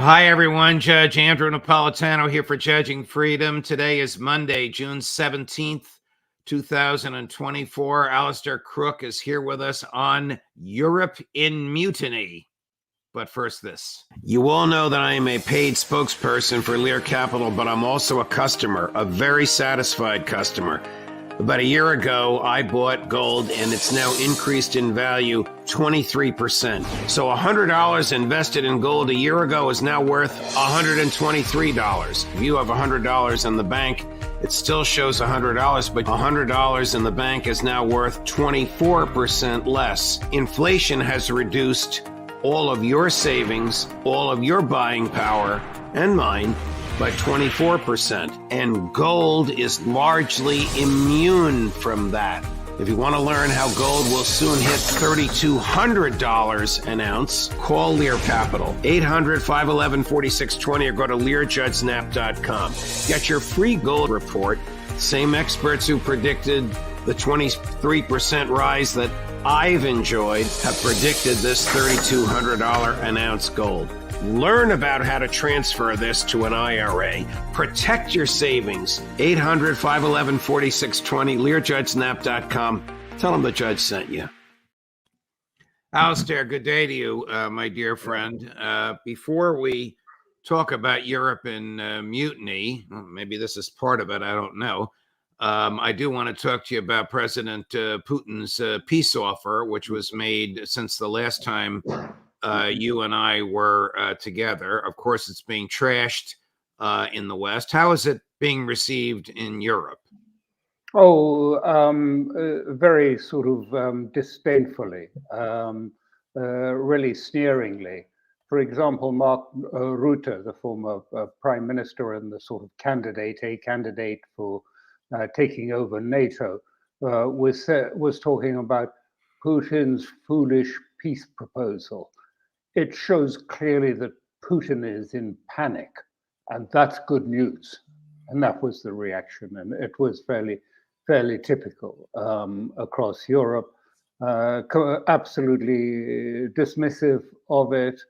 Hi, everyone. Judge Andrew Napolitano here for Judging Freedom. Today is Monday, June 17th, 2024. Alastair Crooke is here with us on Europe in Mutiny. But first, this. You all know that I am a paid spokesperson for Lear Capital, but I'm also a customer, a very satisfied customer. About a year ago, I bought gold, and it's now increased in value 23%. So $100 invested in gold a year ago is now worth $123. If you have $100 in the bank, it still shows $100, but $100 in the bank is now worth 24% less. Inflation has reduced all of your savings, all of your buying power, and mine, by 24%, and gold is largely immune from that. If you want to learn how gold will soon hit $3,200 an ounce, call Lear Capital, 800-511-4620, or go to LearJudgeSnap.com. Get your free gold report. Same experts who predicted the 23% rise that I've enjoyed have predicted this $3,200 an ounce gold. Learn about how to transfer this to an IRA. Protect your savings. 800-511-4620, LearJudgeSnap.com. Tell them the judge sent you. Alastair, good day to you, my dear friend. Before we talk about Europe and mutiny, maybe this is part of it, I don't know. I do want to talk to you about President Putin's peace offer, which was made since the last time you and I were together. Of course, it's being trashed in the West. How is it being received in Europe? Very sort of disdainfully, really sneeringly. For example, Mark Rutte, the former prime minister and the sort of candidate for taking over NATO, was talking about Putin's foolish peace proposal. It shows clearly that Putin is in panic, and that's good news. And that was the reaction, and it was fairly typical across Europe. Absolutely dismissive of it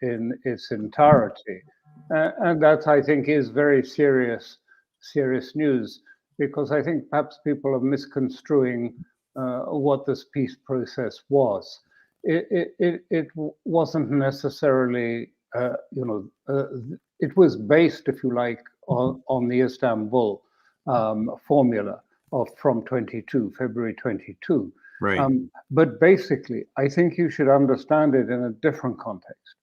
in its entirety, and that, I think, is very serious news, because I think perhaps people are misconstruing what this peace process was. It wasn't necessarily, it was based, if you like, on the Istanbul formula from February 22. Right. But basically, I think you should understand it in a different context.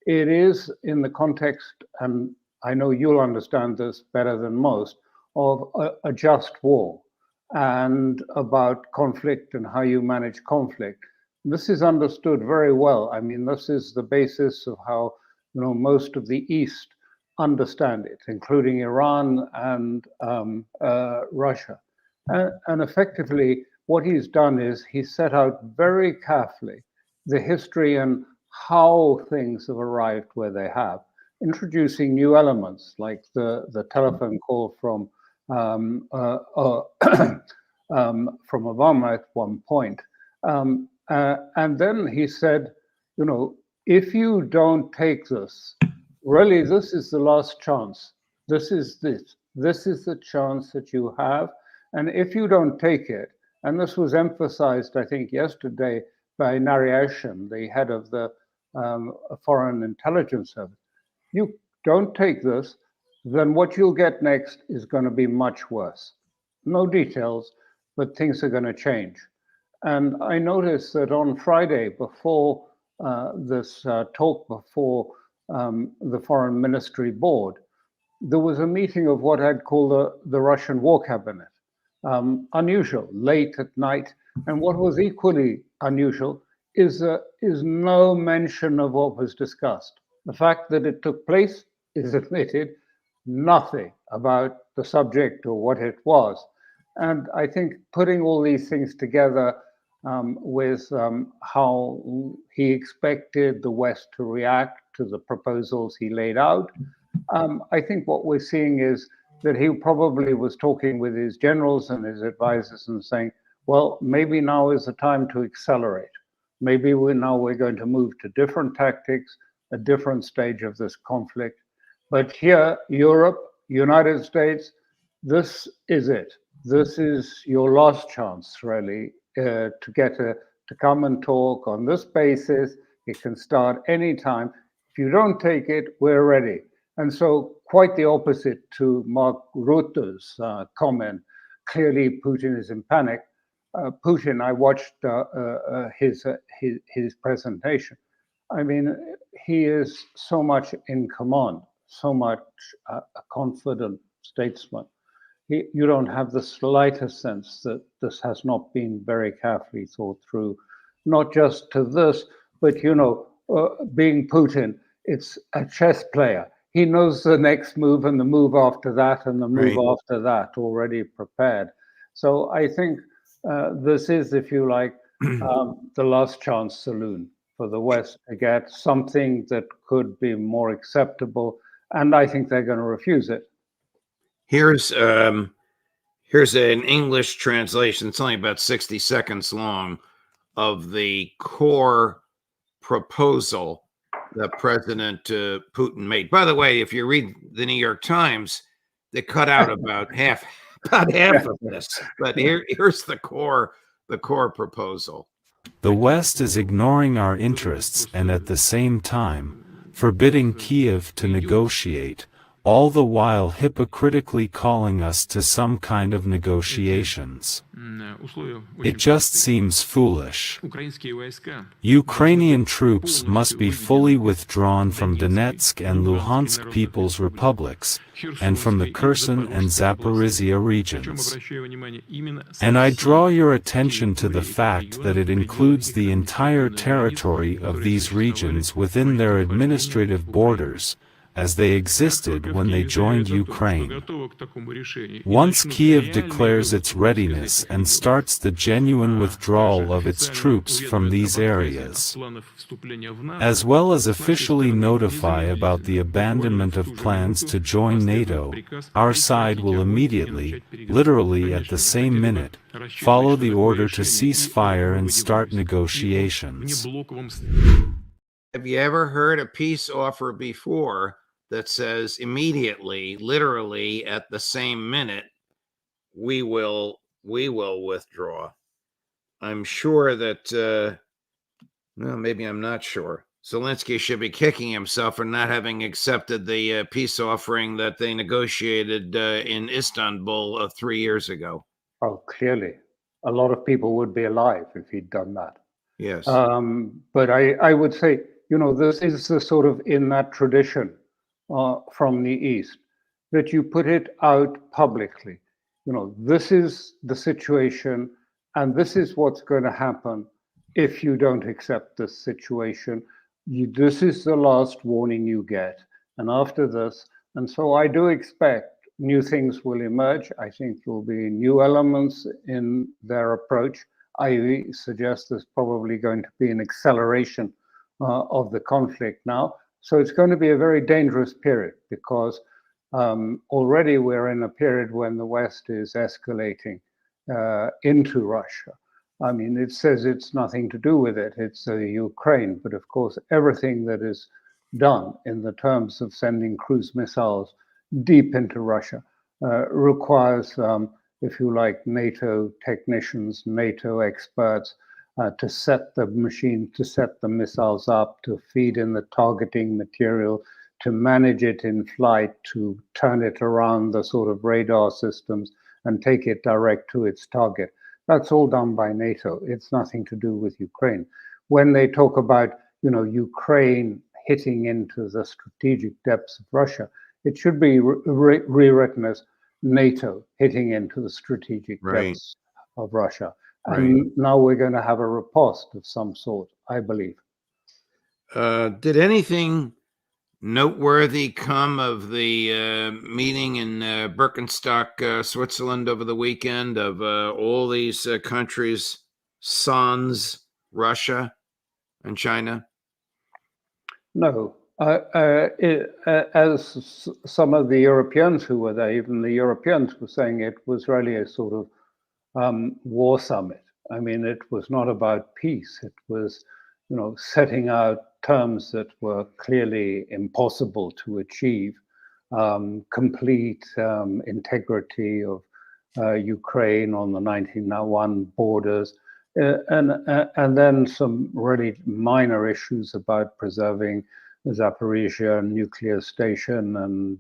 It is in the context, and I know you'll understand this better than most, of a just war and about conflict and how you manage conflict. This is understood very well. I mean, this is the basis of how most of the East understand it, including Iran and Russia. And effectively, what he's done is he set out very carefully the history and how things have arrived where they have, introducing new elements like the telephone call from Obama at one point. And then he said, if you don't take this, really, this is the last chance. This is the chance that you have. And if you don't take it, and this was emphasized, I think, yesterday by Nariashin, the head of the Foreign Intelligence Service, you don't take this, then what you'll get next is going to be much worse. No details, but things are going to change. And I noticed that on Friday, before this talk before the Foreign Ministry Board, there was a meeting of what I'd call the Russian War Cabinet. Unusual, late at night. And what was equally unusual is no mention of what was discussed. The fact that it took place is admitted, nothing about the subject or what it was. And I think putting all these things together with how he expected the West to react to the proposals he laid out, I think what we're seeing is that he probably was talking with his generals and his advisors and saying, well, maybe now is the time to accelerate. Maybe we're going to move to different tactics. a different stage of this conflict. But here, Europe, United States, this is it. This is your last chance, really, to come and talk on this basis. It can start anytime. If you don't take it, we're ready. And so, quite the opposite to Mark Rutte's comment. Clearly, Putin is in panic. Putin, I watched his presentation. I mean, he is so much in command, so much a confident statesman. You don't have the slightest sense that this has not been very carefully thought through, not just to this, but being Putin, it's a chess player. He knows the next move and the move after that and the move after that already prepared. So I think this is, if you like, the last chance saloon for the West to get something that could be more acceptable. And I think they're going to refuse it. Here's an English translation. It's only about 60 seconds long of the core proposal that President Putin made. By the way, if you read the New York Times, they cut out about half of this. But here's the core proposal. The West is ignoring our interests and at the same time forbidding Kiev to negotiate, all the while hypocritically calling us to some kind of negotiations. It just seems foolish. Ukrainian troops must be fully withdrawn from Donetsk and Luhansk People's Republics, and from the Kherson and Zaporizhia regions. And I draw your attention to the fact that it includes the entire territory of these regions within their administrative borders, as they existed when they joined Ukraine. Once Kiev declares its readiness and starts the genuine withdrawal of its troops from these areas, as well as officially notify about the abandonment of plans to join NATO, our side will immediately, literally at the same minute, follow the order to cease fire and start negotiations. Have you ever heard a peace offer before that says immediately, literally at the same minute, we will withdraw? I'm sure that, well, maybe I'm not sure. Zelensky should be kicking himself for not having accepted the peace offering that they negotiated in Istanbul 3 years ago. Oh, clearly. A lot of people would be alive if he'd done that. Yes. But I would say, this is the sort of in that tradition from the East, that you put it out publicly. This is the situation, and this is what's going to happen if you don't accept this situation. This is the last warning you get. And after this, and so I do expect new things will emerge. I think there will be new elements in their approach. I suggest there's probably going to be an acceleration of the conflict now. So it's going to be a very dangerous period because already we're in a period when the West is escalating into Russia. I mean, it says it's nothing to do with it. It's Ukraine. But of course, everything that is done in the terms of sending cruise missiles deep into Russia requires, if you like, NATO technicians, NATO experts, to set the machine, to set the missiles up, to feed in the targeting material, to manage it in flight, to turn it around the sort of radar systems and take it direct to its target. That's all done by NATO. It's nothing to do with Ukraine. When they talk about, Ukraine hitting into the strategic depths of Russia, it should be rewritten as NATO hitting into the strategic depths of Russia. And now we're going to have a riposte of some sort, I believe. Did anything noteworthy come of the meeting in Birkenstock, Switzerland over the weekend of all these countries, sans Russia and China? No. As some of the Europeans who were there, even the Europeans were saying, it was really a sort of war summit. I mean, it was not about peace. It was, setting out terms that were clearly impossible to achieve, complete integrity of Ukraine on the 1991 borders, and then some really minor issues about preserving the Zaporizhia nuclear station and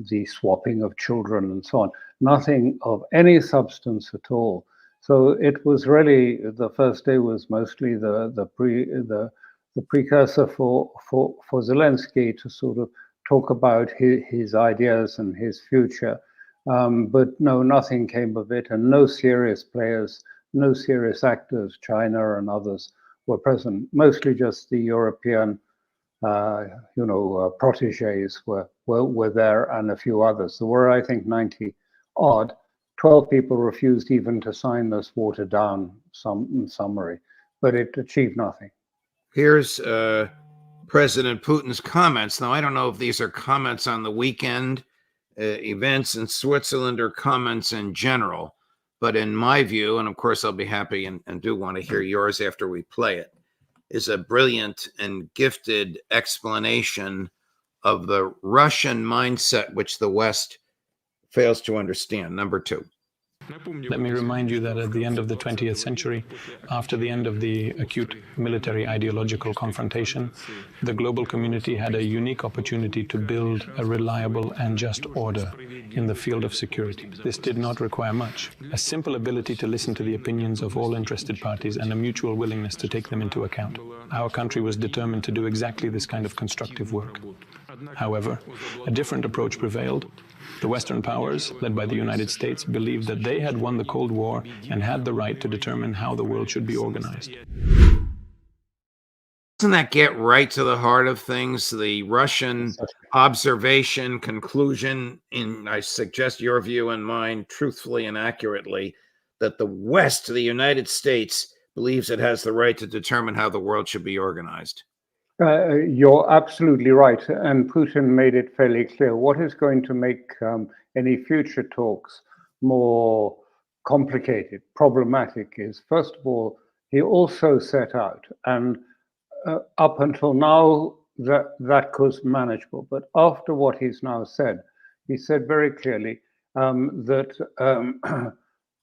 the swapping of children and so on. Nothing of any substance at all. So it was really, the first day was mostly the precursor for Zelensky to sort of talk about his ideas and his future. But no, nothing came of it, and no serious players, no serious actors, China and others, were present. Mostly just the European, proteges were there, and a few others. There were, I think, 90 odd. 12 people refused even to sign this watered down summary, but it achieved nothing. Here's President Putin's comments. Now, I don't know if these are comments on the weekend events in Switzerland or comments in general, but in my view, and of course I'll be happy and do want to hear yours after we play it, is a brilliant and gifted explanation of the Russian mindset which the West fails to understand. Number 2. Let me remind you that at the end of the 20th century, after the end of the acute military ideological confrontation, the global community had a unique opportunity to build a reliable and just order in the field of security. This did not require much. A simple ability to listen to the opinions of all interested parties and a mutual willingness to take them into account. Our country was determined to do exactly this kind of constructive work. However, a different approach prevailed. The Western powers, led by the United States, believed that they had won the Cold War and had the right to determine how the world should be organized. Doesn't that get right to the heart of things? The Russian observation, conclusion, in, I suggest your view and mine, truthfully and accurately, that the West, the United States, believes it has the right to determine how the world should be organized. You're absolutely right, and Putin made it fairly clear. What is going to make any future talks more complicated, problematic, is, first of all, he also set out, and up until now, that was manageable. But after what he's now said, he said very clearly that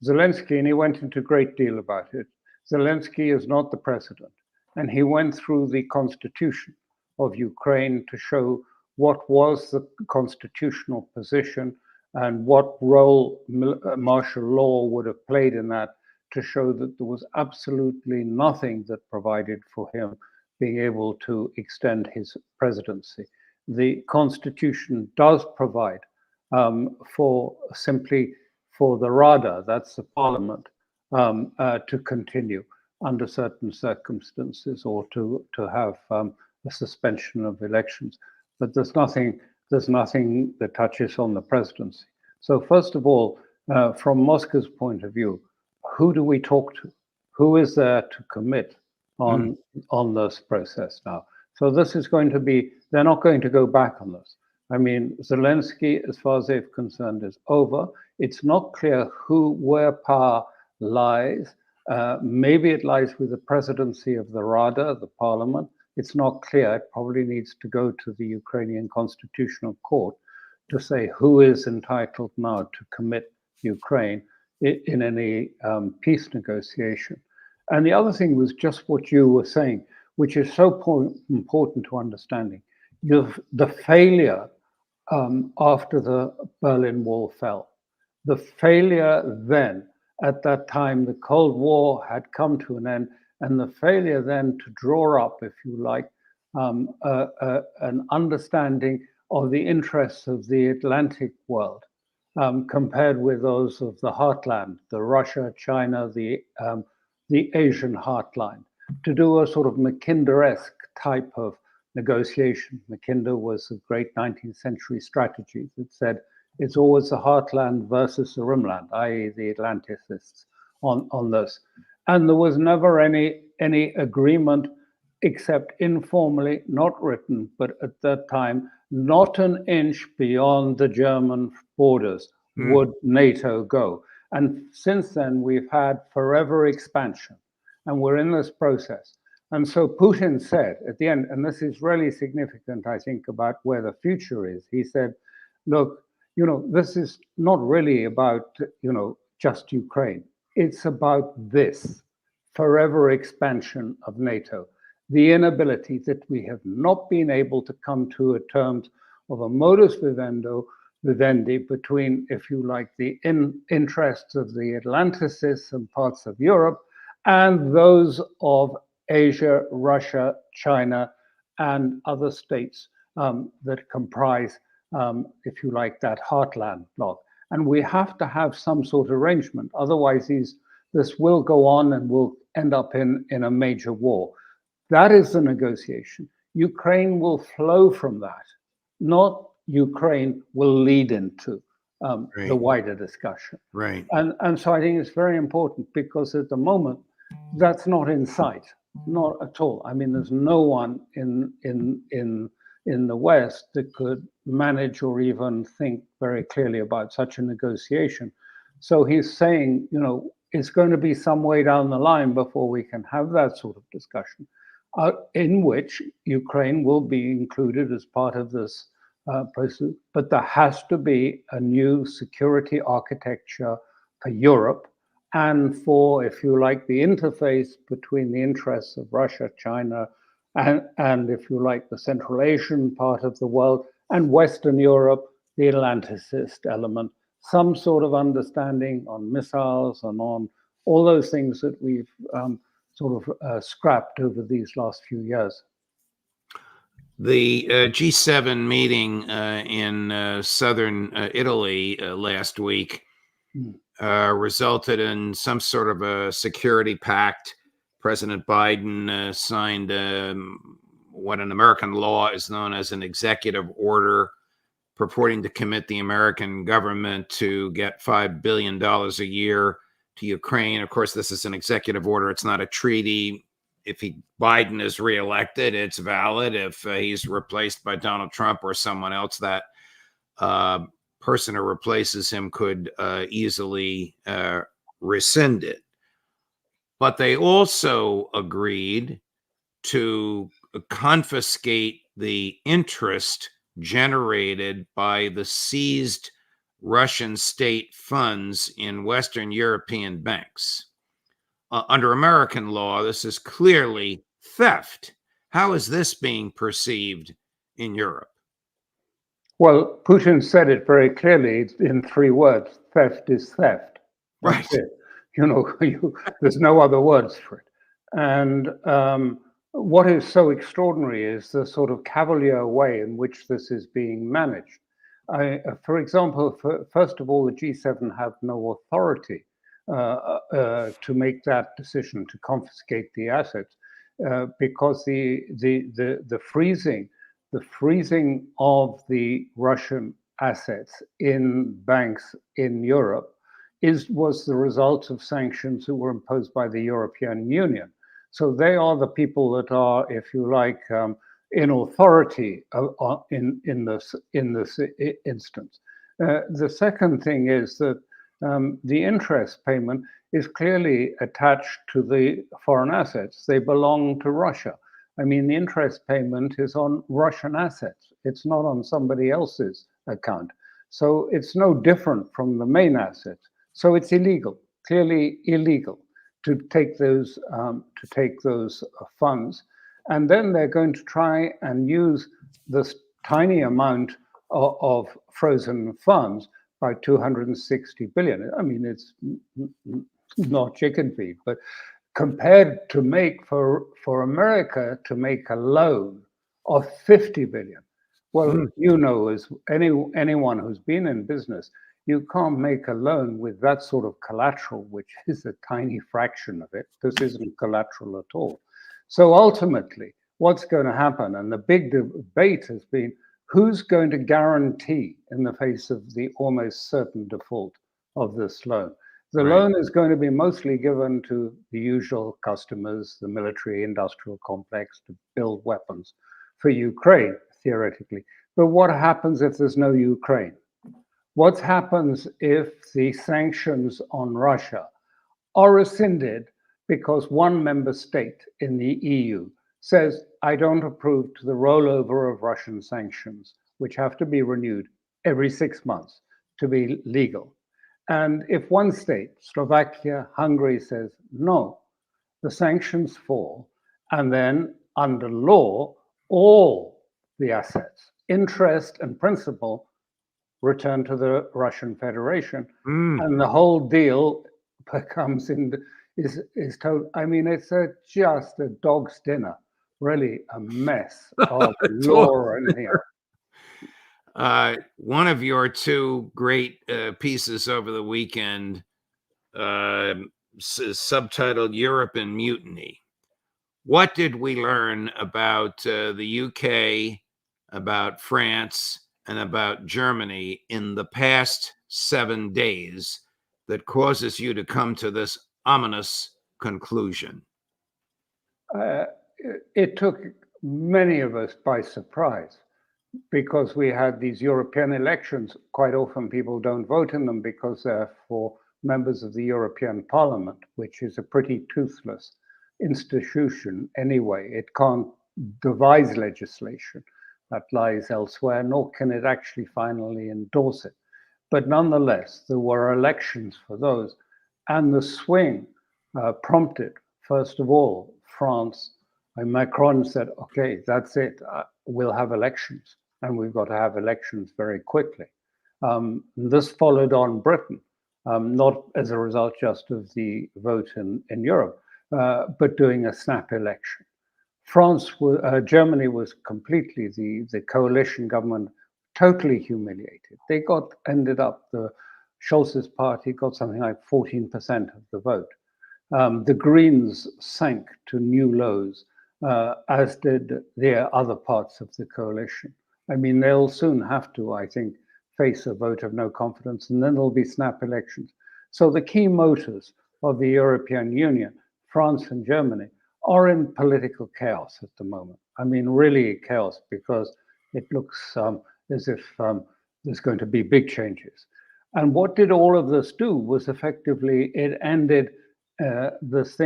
Zelensky, and he went into a great deal about it, Zelensky is not the president. And he went through the constitution of Ukraine to show what was the constitutional position and what role martial law would have played in that, to show that there was absolutely nothing that provided for him being able to extend his presidency. The constitution does provide for the Rada, that's the parliament, to continue under certain circumstances, or to have a suspension of elections. But there's nothing that touches on the presidency. So first of all, from Moscow's point of view, who do we talk to? Who is there to commit on this process now? So this is going to be, they're not going to go back on this. I mean, Zelensky, as far as they're concerned, is over. It's not clear where power lies. Maybe it lies with the presidency of the Rada, the parliament. It's not clear. It probably needs to go to the Ukrainian Constitutional Court to say who is entitled now to commit Ukraine in any peace negotiation. And the other thing was just what you were saying, which is so important to understanding. The failure after the Berlin Wall fell, the failure then, at that time, the Cold War had come to an end, and the failure then to draw up, if you like, an understanding of the interests of the Atlantic world compared with those of the heartland, the Russia, China, the Asian heartland, to do a sort of Mackinder-esque type of negotiation. Mackinder was a great 19th century strategy that said, it's always the heartland versus the rimland, i.e. the Atlanticists on this. And there was never any agreement except informally, not written, but at that time, not an inch beyond the German borders would NATO go. And since then, we've had forever expansion. and we're in this process. And so Putin said at the end, and this is really significant, I think, about where the future is. He said, look, this is not really about, just Ukraine. It's about this forever expansion of NATO, the inability that we have not been able to come to a terms of a modus vivendi between, if you like, the interests of the Atlanticists and parts of Europe and those of Asia, Russia, China, and other states that comprise, if you like, that heartland bloc. And we have to have some sort of arrangement. Otherwise, this will go on and will end up in a major war. That is the negotiation. Ukraine will flow from that, not Ukraine will lead into the wider discussion. Right. And so I think it's very important because at the moment, that's not in sight, not at all. I mean, there's no one in the West that could manage or even think very clearly about such a negotiation. So he's saying, it's going to be some way down the line before we can have that sort of discussion, in which Ukraine will be included as part of this process. But there has to be a new security architecture for Europe and for, if you like, the interface between the interests of Russia, China, and if you like, the Central Asian part of the world, and Western Europe, the Atlanticist element, some sort of understanding on missiles and on all those things that we've scrapped over these last few years. The G7 meeting in southern Italy last week resulted in some sort of a security pact. President Biden signed what in American law is known as an executive order purporting to commit the American government to get $5 billion a year to Ukraine. Of course, this is an executive order. It's not a treaty. If Biden is reelected, it's valid. If he's replaced by Donald Trump or someone else, that person who replaces him could easily rescind it. But they also agreed to confiscate the interest generated by the seized Russian state funds in Western European banks. Under American law, this is clearly theft. How is this being perceived in Europe? Well, Putin said it very clearly in 3 words: theft is theft. Right. There's no other words for it. And what is so extraordinary is the sort of cavalier way in which this is being managed. For example, first of all, the G7 have no authority to make that decision to confiscate the assets because the freezing of the Russian assets in banks in Europe was the result of sanctions that were imposed by the European Union. So they are the people that are, if you like, in authority in this instance. The second thing is that the interest payment is clearly attached to the foreign assets. They belong to Russia. I mean, the interest payment is on Russian assets. It's not on somebody else's account. So it's no different from the main assets. So it's illegal, clearly illegal, to take those funds. And then they're going to try and use this tiny amount of frozen funds by 260 billion. I mean, it's not chicken feed, but compared to make for America to make a loan of 50 billion. Well, as anyone who's been in business, you can't make a loan with that sort of collateral, which is a tiny fraction of it. This isn't collateral at all. So ultimately, what's going to happen, and the big debate has been, who's going to guarantee in the face of the almost certain default of this loan? The loan is going to be mostly given to the usual customers, the military industrial complex, to build weapons for Ukraine, theoretically. But what happens if there's no Ukraine? What happens if the sanctions on Russia are rescinded because one member state in the EU says, I don't approve to the rollover of Russian sanctions, which have to be renewed every 6 months to be legal. And if one state, Slovakia, Hungary, says no, the sanctions fall, and then under law, all the assets, interest and principal, return to the Russian Federation, and the whole deal becomes is total. I mean, it's just a dog's dinner, really a mess of law in here. One of your two great pieces over the weekend, subtitled "Europe in Mutiny." What did we learn about the UK, about France, and about Germany in the past 7 days that causes you to come to this ominous conclusion? It took many of us by surprise because we had these European elections. Quite often people don't vote in them because they're for members of the European Parliament, which is a pretty toothless institution anyway. It can't devise legislation that lies elsewhere, nor can it actually finally endorse it. But nonetheless, there were elections for those. And the swing prompted, first of all, France. And Macron said, okay, that's it. We'll have elections. And we've got to have elections very quickly. This followed on Britain, not as a result just of the vote in Europe, but doing a snap election. Germany was completely, the coalition government, totally humiliated. They ended up, the Scholz's party got something like 14% of the vote. The Greens sank to new lows, as did the other parts of the coalition. I mean, they'll soon have to, I think, face a vote of no confidence, and then there'll be snap elections. So the key motors of the European Union, France and Germany, are in political chaos at the moment. I mean, really chaos, because it looks as if there's going to be big changes. And what did all of this do was effectively, it ended this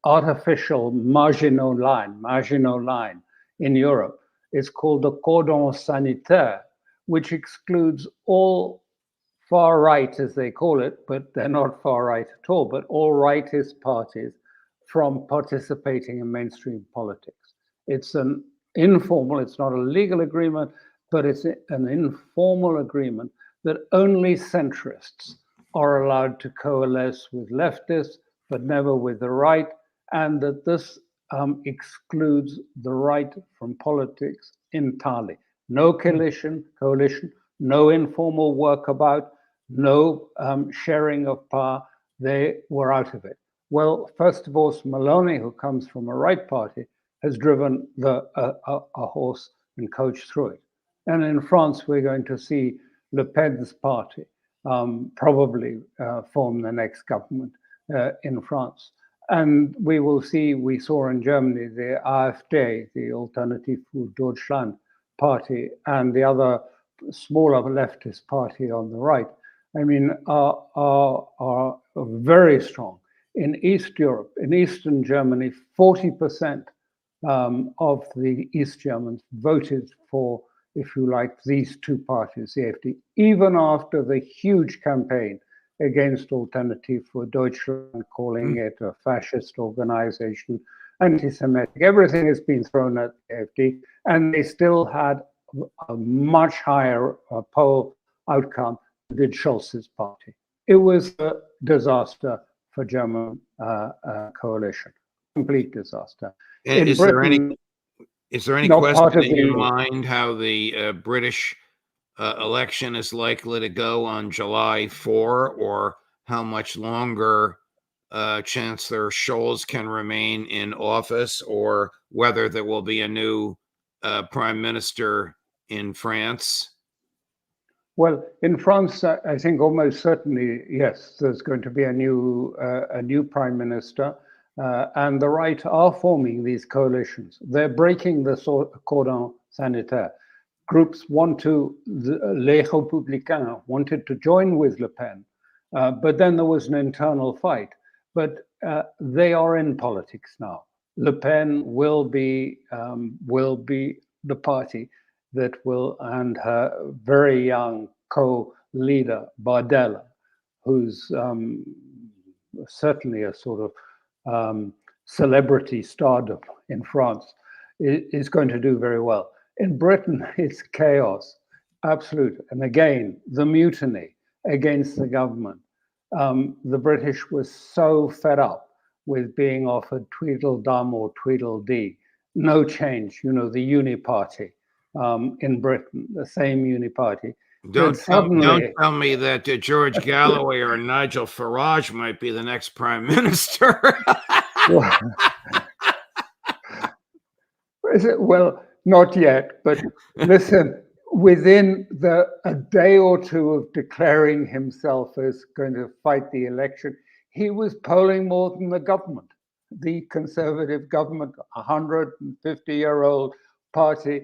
artificial Maginot Line in Europe. It's called the cordon sanitaire, which excludes all far right, as they call it, but they're not far right at all, but all rightist parties from participating in mainstream politics. It's an informal, it's not a legal agreement, but it's an informal agreement that only centrists are allowed to coalesce with leftists, but never with the right, and that this excludes the right from politics entirely. No coalition, no informal workabout, no sharing of power. They were out of it. Well, first of all, Maloney, who comes from a right party, has driven a horse and coach through it. And in France, we're going to see Le Pen's party probably form the next government in France. And we saw in Germany the AfD, the Alternative für Deutschland party, and the other smaller leftist party on the right, I mean, are very strong. In East Europe, in Eastern Germany, 40% of the East Germans voted for, if you like, these two parties, the AfD, even after the huge campaign against Alternative für Deutschland, calling it a fascist organization, anti-Semitic. Everything has been thrown at the AfD, and they still had a much higher poll outcome than did Scholz's party. It was a disaster for German coalition, complete disaster. Is there any question in your mind how the British election is likely to go on July 4, or how much longer Chancellor Scholz can remain in office, or whether there will be a new prime minister in France? Well, in France, I think almost certainly, yes, there's going to be a new prime minister, and the right are forming these coalitions. They're breaking the cordon sanitaire. Groups Les Républicains wanted to join with Le Pen But then there was an internal fight. But they are in politics now. Le Pen will be the party that will, and her very young co-leader Bardella, who's certainly a sort of celebrity stardom in France, is going to do very well. In Britain, it's chaos, absolute. And again, the mutiny against the government. The British were so fed up with being offered Tweedledum or Tweedledee, no change, you know, the Uni-Party in Britain, the same Uni-Party. Don't tell me that George Galloway or Nigel Farage might be the next prime minister. Well, not yet, but listen, within a day or two of declaring himself as going to fight the election, he was polling more than the government, the Conservative government, 150-year-old party.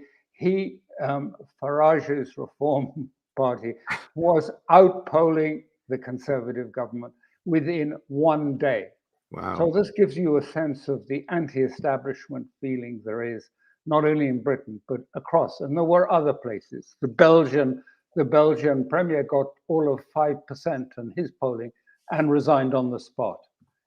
Farage's Reform Party was outpolling the Conservative government within one day. Wow. So this gives you a sense of the anti-establishment feeling there is, not only in Britain, but across. And there were other places. The Belgian premier got all of 5% in his polling and resigned on the spot.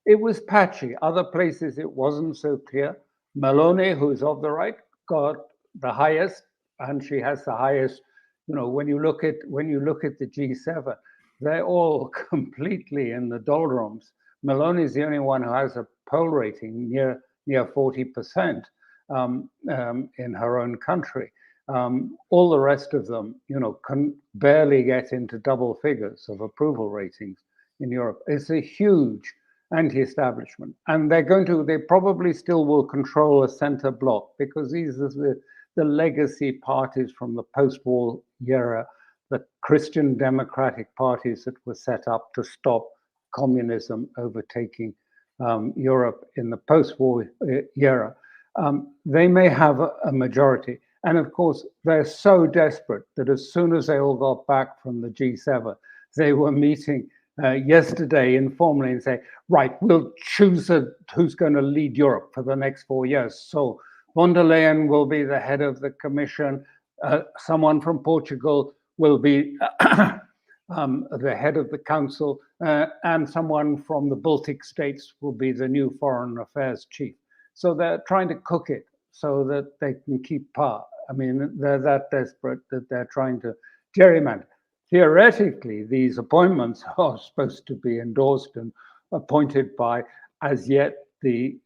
It was patchy. Other places it wasn't so clear. Meloni, who's of the right, got the highest, and she has the highest. You know, when you look at the G7, they're all completely in the doldrums. Meloni is the only one who has a poll rating near 40% in her own country. All the rest of them, you know, can barely get into double figures of approval ratings in Europe. It's a huge anti-establishment, and they probably still will control a center bloc, because these are the legacy parties from the post-war era, the Christian democratic parties that were set up to stop communism overtaking Europe in the post-war era. They may have a majority. And of course, they're so desperate that as soon as they all got back from the G7, they were meeting yesterday informally and say, right, we'll choose who's going to lead Europe for the next 4 years. So von der Leyen will be the head of the Commission. Someone from Portugal will be the head of the Council, and someone from the Baltic states will be the new foreign affairs chief. So they're trying to cook it so that they can keep power. I mean, they're that desperate that they're trying to gerrymander. Theoretically, these appointments are supposed to be endorsed and appointed by, as yet, the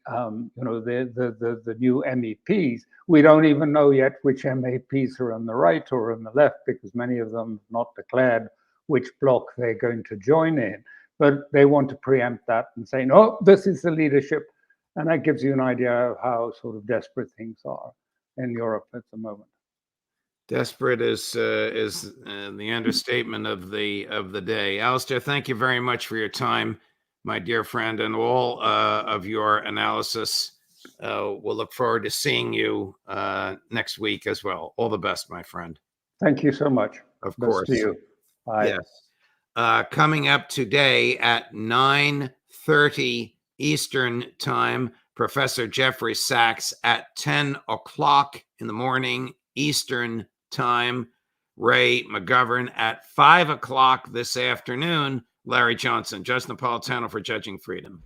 new MEPs. We don't even know yet which MEPs are on the right or on the left, because many of them have not declared which bloc they're going to join in. But they want to preempt that and say, no, this is the leadership. And that gives you an idea of how sort of desperate things are in Europe at the moment. Desperate is the understatement of the day. Alastair, thank you very much for your time, my dear friend, and all of your analysis. We'll look forward to seeing you next week as well. All the best, my friend. Thank you so much. Of course. Best to you. Bye. Yes. Coming up today at 9:30 Eastern Time, Professor Jeffrey Sachs at 10 o'clock in the morning Eastern Time. Ray McGovern at 5 o'clock this afternoon. Larry Johnson, Judge Napolitano for Judging Freedom.